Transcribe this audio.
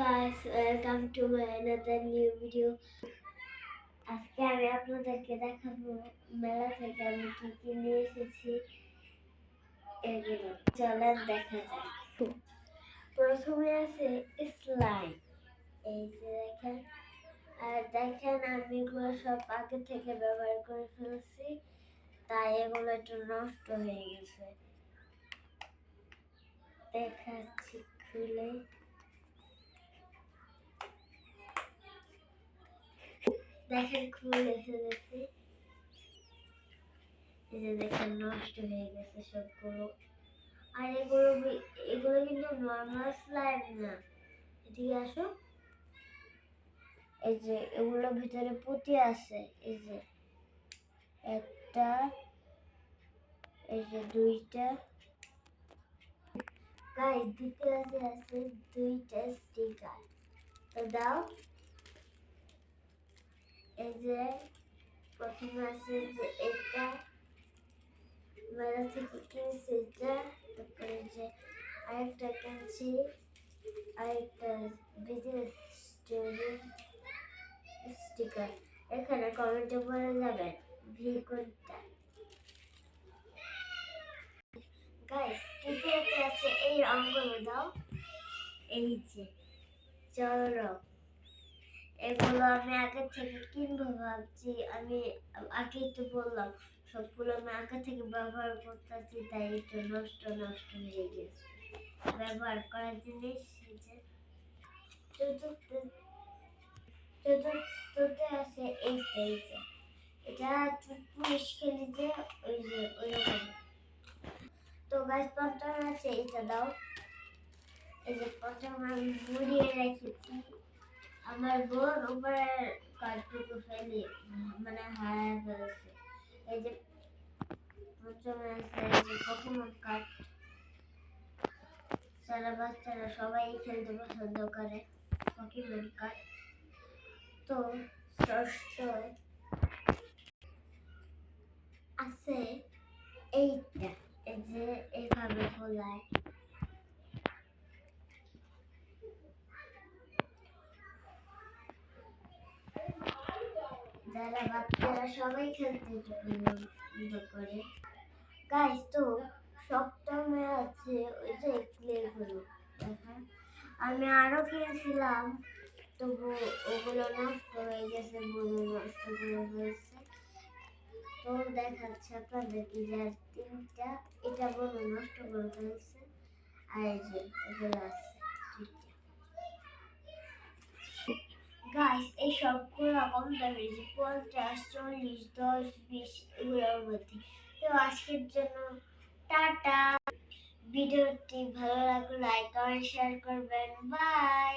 guys, welcome to my another new video. আজকে আমি আপনাদেরকে দেখাবো মেলা থেকে আমি কি কি নিয়ে এসেছি এগুলো চলেন দেখা যাক। প্রথমে আছে স্লাইম, এই যে দেখেন। আর দেখেন আমি এগুলো সব আগে থেকে ব্যবহার করে ফেলছি, তাই এগুলো একটু নষ্ট হয়ে গেছে। দেখাচ্ছি খুলে। দেখেন খুলে ফেলেছি, এই যে দেখেন নষ্ট হয়ে গেছে সবগুলো। আর এগুলো কিন্তু নর্মাল স্লাইম না, এদিকে আসো। এই যে এগুলোর ভিতরে পুঁতি আছে, এই যে একটা, এই যে দুইটা। গাইস দ্বিতীয় আছে দুইটা স্টিকার, তো দাও। এই যে প্রথমে আছে যে এটা মেলা থেকে কিনছি, এটা। তারপরে যে আরেকটা কিনছি, আরেকটা বিজনেস স্টিকার। এখানে কমেন্টে বলে যাবেন ভি কোনটা। গাইস তৃতীয়তে আছে এই রঙগুলো দাও, এই যে চলো। এগুলো আমি আগে থেকে কিনবো ভাবছি, আমি আগেই তো বললাম সবগুলো আমি আগে থেকে ব্যবহার করতেছি, তাই একটু নষ্ট নষ্ট হয়ে গেছে। ব্যবহার করার জিনিস। চতুর্থতে আছে এইটাই, যে এটা পুলিশ খেলি যে ওই যে ওই রকম। তো গাছ পঞ্চম আছে এটা দাও। এই যে পঞ্চম আমি মুড়িয়ে রেখেছি, আমার বোন উপরে কাঠটুকু ফেলে মানে হারায় ফেলেছে। এই যে পঞ্চমে আছে এই যে পকেমন কার্ড, যারা বাচ্চারা সবাই খেলতে পছন্দ করে পকেমন কার্ড। তো ষষ্ঠ আছে এইটা, এই যে এইভাবে খোলায়। যারা বাচ্চারা সবাই খেলতে পছন্দ করে। গাইস তো সপ্তমে আছে ওই যে ক্লেগুলো, দেখেন আমি আরো কিনেছিলাম, তবু ওগুলো নষ্ট হয়ে গেছে, বলে নষ্ট করে হয়েছে। তো দেখাচ্ছে আপনাদেরকে যে তিনটা, এটা বলে নষ্ট করে ফেলছে। আর এই যে এগুলো আছে গাইস, এই সবগুলো কম দামি, যে 50, 40, 10, 20 এগুলোর মধ্যে। তো আজকের জন্য টাটা। ভিডিওটি ভালো লাগলে লাইক কমেন্ট শেয়ার করবেন। বাই।